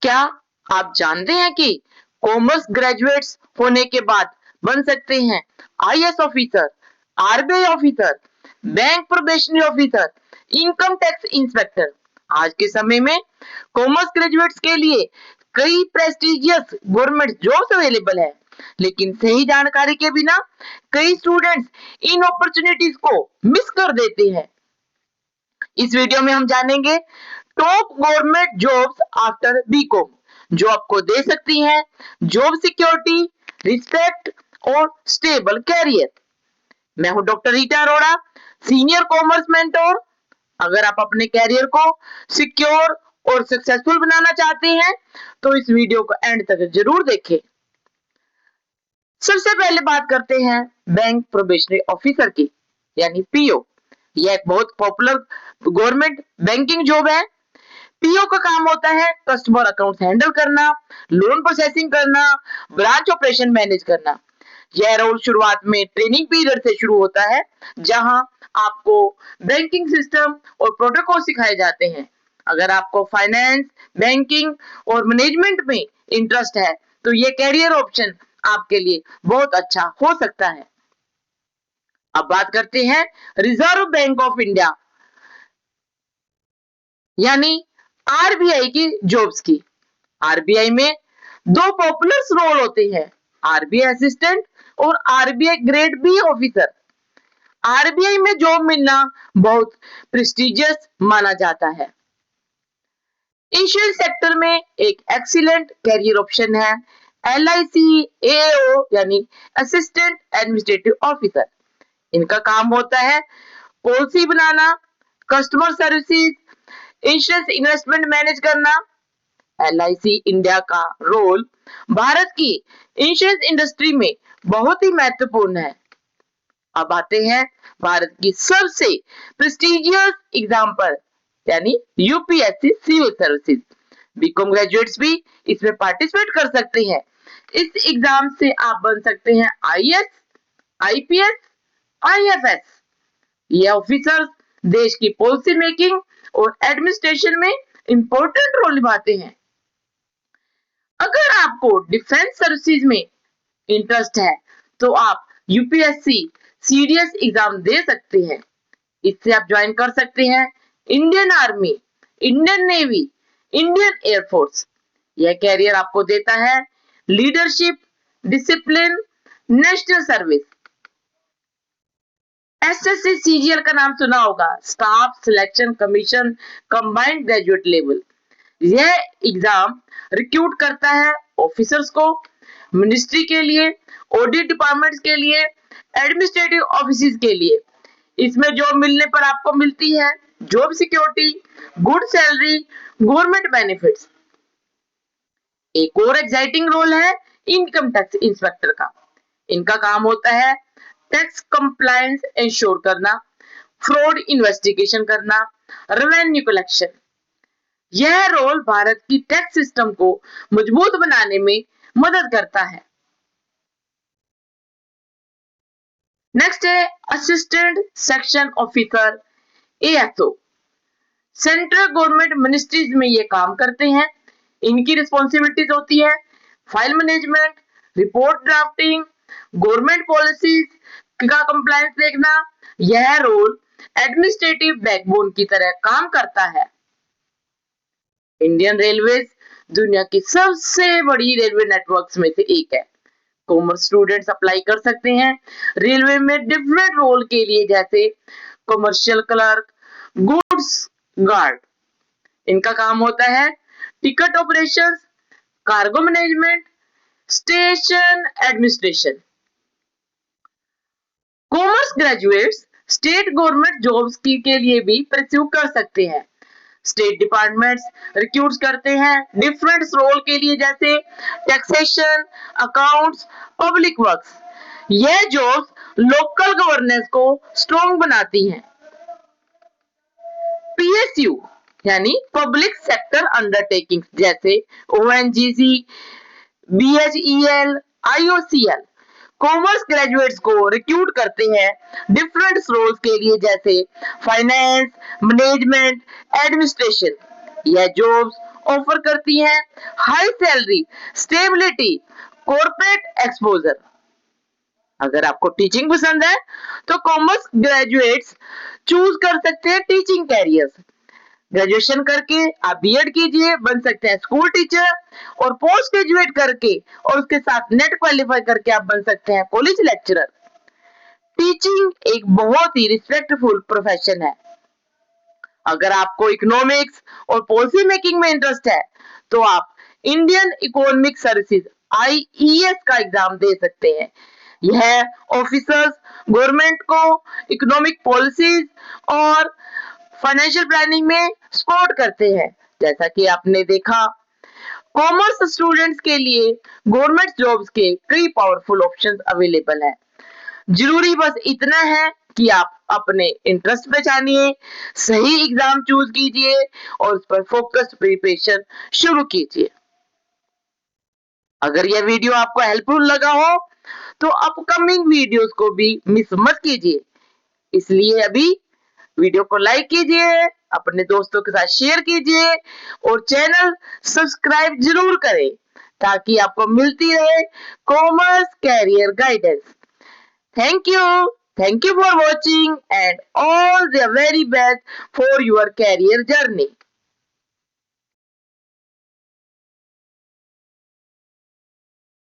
क्या आप जानते हैं कि कॉमर्स ग्रेजुएट्स होने के बाद बन सकते हैं IAS officer, RBI officer, bank probationary officer, income tax inspector. आज के समय में कॉमर्स ग्रेजुएट्स के लिए कई प्रेस्टिजियस गवर्नमेंट जॉब्स अवेलेबल है, लेकिन सही जानकारी के बिना कई स्टूडेंट्स इन अपॉर्चुनिटीज को मिस कर देते हैं। इस वीडियो में हम जानेंगे top government jobs after BCom, जो आपको दे सकती हैं जॉब सिक्योरिटी, रिस्पेक्ट और स्टेबल कैरियर। मैं हूं doctor Rita Arora, senior commerce mentor. अगर आप अपने कैरियर को सिक्योर और सक्सेसफुल बनाना चाहते हैं तो इस वीडियो को एंड तक जरूर देखें। सबसे पहले बात करते हैं बैंक प्रोबेशनरी ऑफिसर की, यानी पीओ। यह एक बहुत पॉपुलर गवर्नमेंट बैंकिंग जॉब है। पीओ का काम होता है कस्टमर अकाउंट हैंडल करना, लोन प्रोसेसिंग करना, ब्रांच ऑपरेशन मैनेज करना। यह रोल शुरुआत में ट्रेनिंग पीरियड से शुरू होता है, जहां आपको बैंकिंग सिस्टम और प्रोटोकॉल सिखाए जाते हैं। अगर आपको फाइनेंस, बैंकिंग और मैनेजमेंट में इंटरेस्ट है तो यह कैरियर ऑप्शन आपके लिए बहुत अच्छा हो सकता है। अब बात करते हैं रिजर्व बैंक ऑफ इंडिया यानी आरबीआई की जॉब्स की। आरबीआई में दो पॉपुलर रोल होते हैं, आरबीआई असिस्टेंट और RBI grade B officer. RBI में जॉब मिलना बहुत प्रेस्टिजियस माना जाता है। इंश्योरेंस सेक्टर में एक एक्सीलेंट कैरियर ऑप्शन है एलआईसी एओ यानी असिस्टेंट एडमिनिस्ट्रेटिव ऑफिसर। इनका काम होता है पॉलिसी बनाना, customer services, insurance investment manage करना। एलआईसी इंडिया का रोल भारत की इंश्योरेंस इंडस्ट्री में बहुत ही महत्वपूर्ण है। अब आते हैं भारत की सबसे प्रेस्टिजियस एग्जाम पर, यानी UPSC civil services. BCom graduates भी इसमें पार्टिसिपेट कर सकते हैं। इस एग्जाम से आप बन सकते हैं आईएएस, आईपीएस, आईएफएस। ये ऑफिसर्स देश की पॉलिसी मेकिंग और एडमिनिस्ट्रेशन में इंपॉर्टेंट रोल निभाते हैं। अगर आपको डिफेंस सर्विसेज में इंटरेस्ट है तो आप यूपीएससी सीडीएस एग्जाम दे सकते हैं। इससे आप ज्वाइन कर सकते हैं Indian army, Indian navy, Indian air force. यह कैरियर आपको देता है leadership, discipline, national service. SSC CGL का नाम सुना होगा, staff selection commission combined graduate level. यह एग्जाम रिक्रूट करता है ऑफिसर्स को मिनिस्ट्री के लिए, ऑडिट डिपार्टमेंट्स के लिए, एडमिनिस्ट्रेटिव ऑफिस के लिए। इसमें जॉब मिलने पर आपको मिलती है job security, good salary, government benefits. एक और एक्साइटिंग रोल है इनकम टैक्स इंस्पेक्टर का। इनका काम होता है टैक्स कंप्लायंस इंश्योर करना, फ्रॉड इन्वेस्टिगेशन करना, रेवेन्यू कलेक्शन। यह रोल भारत की टैक्स सिस्टम को मजबूत बनाने में मदद करता है। नेक्स्ट है assistant section officer ASO. Central government ministries में ये काम करते हैं। इनकी रिस्पॉन्सिबिलिटीज होती है file management, report drafting, government policies का कंप्लायंस देखना। यह रोल एडमिनिस्ट्रेटिव बैकबोन की तरह काम करता है। इंडियन रेलवेज दुनिया की सबसे बड़ी रेलवे नेटवर्क्स में से एक है। कॉमर्स स्टूडेंट्स अप्लाई कर सकते हैं रेलवे में डिफरेंट रोल के लिए, जैसे कमर्शियल क्लर्क, गुड्स गार्ड। इनका काम होता है ticket operations, cargo management, station administration. Commerce graduates state government jobs के लिए भी परस्यू कर सकते हैं। स्टेट डिपार्टमेंट्स रिक्रूट करते हैं डिफरेंट रोल के लिए, जैसे टैक्सेशन, अकाउंट्स, पब्लिक वर्क्स। यह जॉब्स लोकल गवर्नेंस को स्ट्रॉन्ग बनाती हैं। पीएसयू यानी पब्लिक सेक्टर अंडरटेकिंग, जैसे ONGC, BHEL, IOCL. Commerce graduates को रिक्रूट करते हैं डिफरेंट रोल्स के लिए, जैसे फाइनेंस, मैनेजमेंट, एडमिनिस्ट्रेशन। यह जॉब्स ऑफर करती हैं high salary, stability, corporate exposure. अगर आपको टीचिंग पसंद है तो कॉमर्स ग्रेजुएट्स चूज कर सकते हैं टीचिंग कैरियर्स। ग्रेजुएशन करके आप बीएड कीजिए, बन सकते हैं स्कूल टीचर, और पोस्ट ग्रेजुएट करके और उसके साथ नेट क्वालिफाई करके आप बन सकते हैं कॉलेज लेक्चरर। टीचिंग एक बहुत ही रिस्पेक्टफुल प्रोफेशन है। अगर आपको इकोनॉमिक्स और पॉलिसी मेकिंग में इंटरेस्ट है तो आप इंडियन इकोनॉमिक सर्विसेज IES का एग्जाम दे सकते हैं। यह ऑफिसर्स गवर्नमेंट को इकोनॉमिक पॉलिसीज और फाइनेंशियल प्लानिंग में सपोर्ट करते हैं। जैसा कि आपने देखा, कॉमर्स स्टूडेंट्स के लिए गवर्नमेंट जॉब्स के कई पावरफुल ऑप्शंस अवेलेबल हैं। जरूरी बस इतना है कि आप अपने इंटरेस्ट पहचानिए, सही एग्जाम चूज कीजिए और उस पर फोकस्ड प्रिपरेशन शुरू कीजिए। अगर यह वीडियो आपको हेल्पफुल लगा हो तो अपकमिंग वीडियोस को भी मिस मत कीजिए। इसलिए अभी वीडियो को लाइक कीजिए, अपने दोस्तों के साथ शेयर कीजिए और चैनल सब्सक्राइब जरूर करें ताकि आपको मिलती रहे commerce career guidance. Thank you. Thank you for watching and all the very best for your career journey.